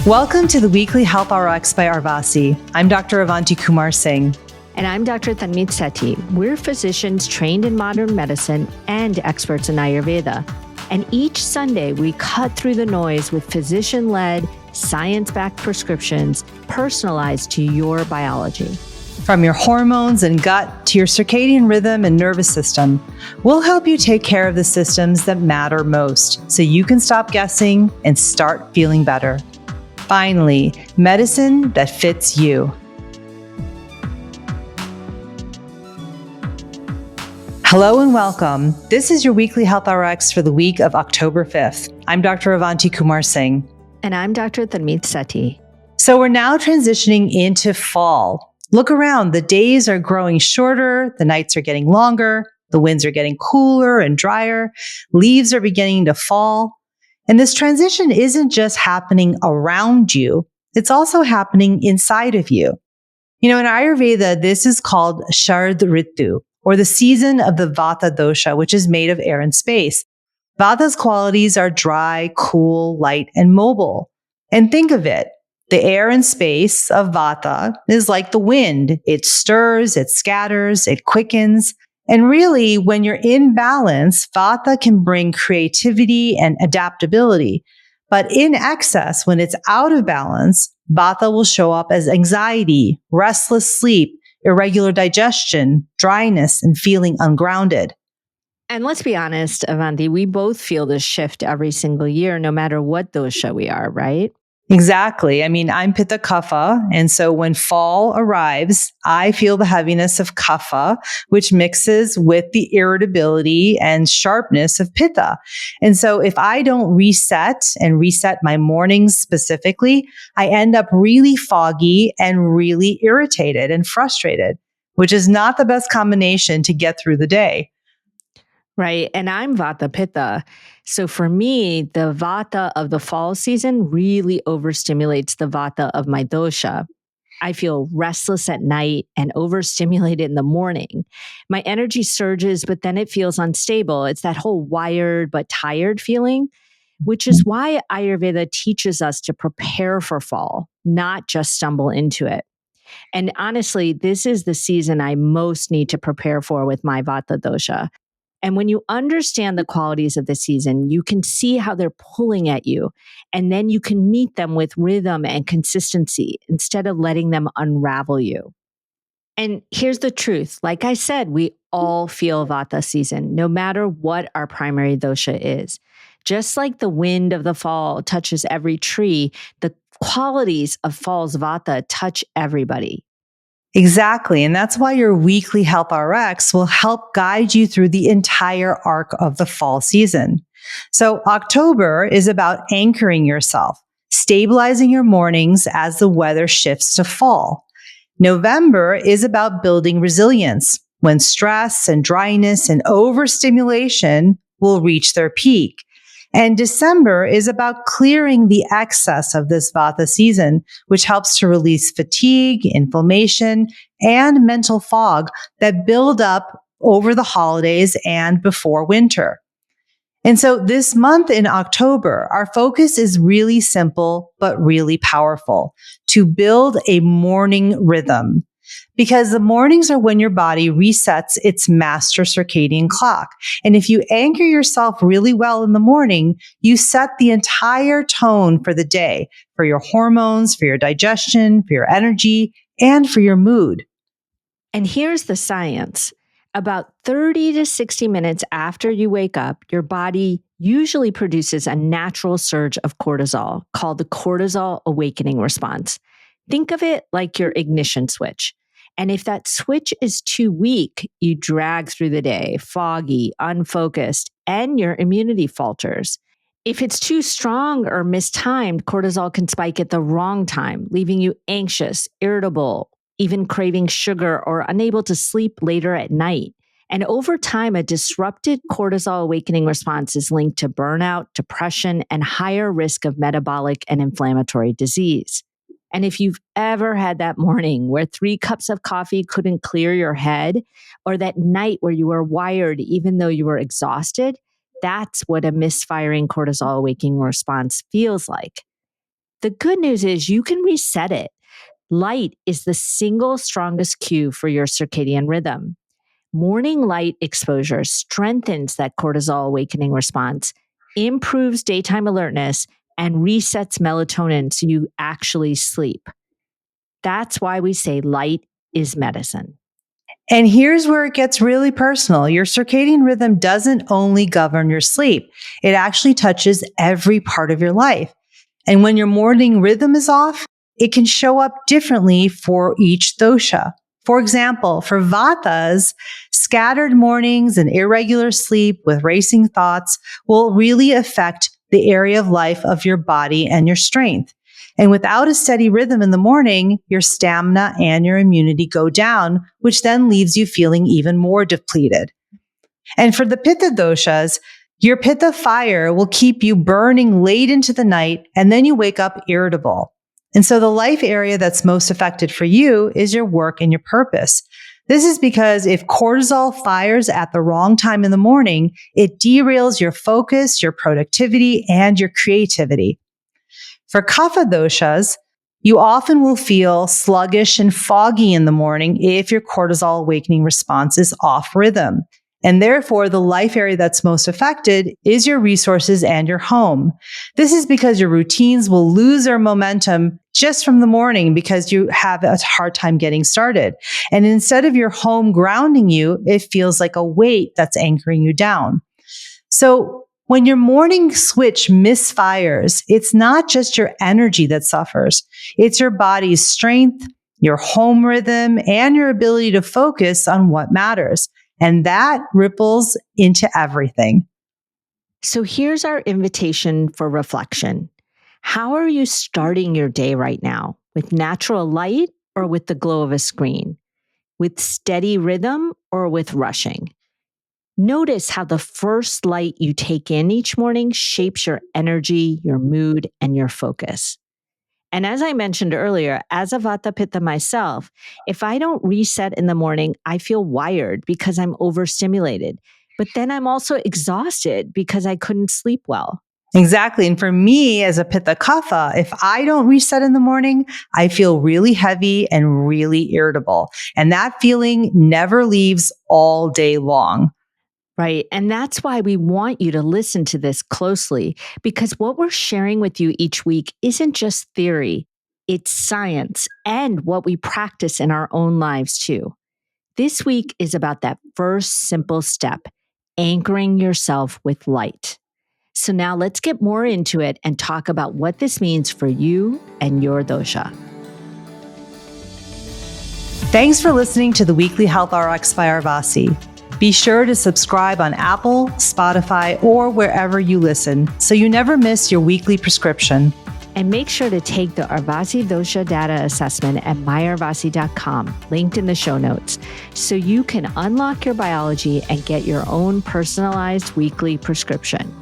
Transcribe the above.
Welcome to the Weekly Health RX by Arvasi. I'm Dr. Avanti Kumar-Singh. And I'm Dr. Tanmeet Sethi. We're physicians trained in modern medicine and experts in Ayurveda. And each Sunday, we cut through the noise with physician-led, science-backed prescriptions personalized to your biology. From your hormones and gut to your circadian rhythm and nervous system, we'll help you take care of the systems that matter most so you can stop guessing and start feeling better. Finally, medicine that fits you. Hello and welcome. This is your Weekly Health RX for the week of October 5th. I'm Dr. Avanti Kumar-Singh. And I'm Dr. Tanmeet Sethi. So we're now transitioning into fall. Look around. The days are growing shorter. The nights are getting longer. The winds are getting cooler and drier. Leaves are beginning to fall. And this transition isn't just happening around you. It's also happening inside of you. You know, in Ayurveda, this is called Sharad Ritu, or the season of the Vata dosha, which is made of air and space. Vata's qualities are dry, cool, light, and mobile. And think of it. The air and space of Vata is like the wind. It stirs, it scatters, it quickens. And really, when you're in balance, Vata can bring creativity and adaptability. But in excess, when it's out of balance, Vata will show up as anxiety, restless sleep, irregular digestion, dryness, and feeling ungrounded. And let's be honest, Avanti, we both feel this shift every single year, no matter what dosha we are, right? Exactly. I mean, I'm Pitta Kapha. And so when fall arrives, I feel the heaviness of Kapha, which mixes with the irritability and sharpness of Pitta. And so if I don't reset my mornings specifically, I end up really foggy and really irritated and frustrated, which is not the best combination to get through the day. Right. And I'm Vata Pitta. So for me, the Vata of the fall season really overstimulates the Vata of my dosha. I feel restless at night and overstimulated in the morning. My energy surges, but then it feels unstable. It's that whole wired but tired feeling, which is why Ayurveda teaches us to prepare for fall, not just stumble into it. And honestly, this is the season I most need to prepare for with my Vata dosha. And when you understand the qualities of the season, you can see how they're pulling at you. And then you can meet them with rhythm and consistency instead of letting them unravel you. And here's the truth. Like I said, we all feel Vata season, no matter what our primary dosha is. Just like the wind of the fall touches every tree, the qualities of fall's Vata touch everybody. Exactly. And that's why your weekly Health RX will help guide you through the entire arc of the fall season. So October is about anchoring yourself, stabilizing your mornings as the weather shifts to fall. November is about building resilience when stress and dryness and overstimulation will reach their peak. And December is about clearing the excess of this Vata season, which helps to release fatigue, inflammation, and mental fog that build up over the holidays and before winter. And so this month in October, our focus is really simple, but really powerful: to build a morning rhythm. Because the mornings are when your body resets its master circadian clock. And if you anchor yourself really well in the morning, you set the entire tone for the day, for your hormones, for your digestion, for your energy, and for your mood. And here's the science. About 30 to 60 minutes after you wake up, your body usually produces a natural surge of cortisol called the cortisol awakening response. Think of it like your ignition switch. And if that switch is too weak, you drag through the day, foggy, unfocused, and your immunity falters. If it's too strong or mistimed, cortisol can spike at the wrong time, leaving you anxious, irritable, even craving sugar or unable to sleep later at night. And over time, a disrupted cortisol awakening response is linked to burnout, depression, and higher risk of metabolic and inflammatory disease. And if you've ever had that morning where 3 cups of coffee couldn't clear your head, or that night where you were wired even though you were exhausted, that's what a misfiring cortisol awakening response feels like. The good news is you can reset it. Light is the single strongest cue for your circadian rhythm. Morning light exposure strengthens that cortisol awakening response, improves daytime alertness, and resets melatonin so you actually sleep. That's why we say light is medicine. And here's where it gets really personal. Your circadian rhythm doesn't only govern your sleep, it actually touches every part of your life. And when your morning rhythm is off, it can show up differently for each dosha. For example, for Vatas, scattered mornings and irregular sleep with racing thoughts will really affect the area of life of your body and your strength. And without a steady rhythm in the morning, your stamina and your immunity go down, which then leaves you feeling even more depleted. And for the Pitta doshas, your Pitta fire will keep you burning late into the night, and then you wake up irritable. And so the life area that's most affected for you is your work and your purpose. This is because if cortisol fires at the wrong time in the morning, it derails your focus, your productivity, and your creativity. For Kapha doshas, you often will feel sluggish and foggy in the morning if your cortisol awakening response is off rhythm. And therefore, the life area that's most affected is your resources and your home. This is because your routines will lose their momentum just from the morning because you have a hard time getting started. And instead of your home grounding you, it feels like a weight that's anchoring you down. So when your morning switch misfires, it's not just your energy that suffers. It's your body's strength, your home rhythm, and your ability to focus on what matters. And that ripples into everything. So here's our invitation for reflection. How are you starting your day right now? With natural light or with the glow of a screen? With steady rhythm or with rushing? Notice how the first light you take in each morning shapes your energy, your mood, and your focus. And as I mentioned earlier, as a Vata Pitta myself, if I don't reset in the morning, I feel wired because I'm overstimulated. But then I'm also exhausted because I couldn't sleep well. Exactly. And for me as a Pitta Kapha, if I don't reset in the morning, I feel really heavy and really irritable. And that feeling never leaves all day long. Right. And that's why we want you to listen to this closely, because what we're sharing with you each week isn't just theory, it's science and what we practice in our own lives too. This week is about that first simple step, anchoring yourself with light. So now let's get more into it and talk about what this means for you and your dosha. Thanks for listening to the Weekly Health RX by Arvasi. Be sure to subscribe on Apple, Spotify, or wherever you listen so you never miss your weekly prescription. And make sure to take the Arvasi Dosha Data Assessment at myarvasi.com, linked in the show notes, so you can unlock your biology and get your own personalized weekly prescription.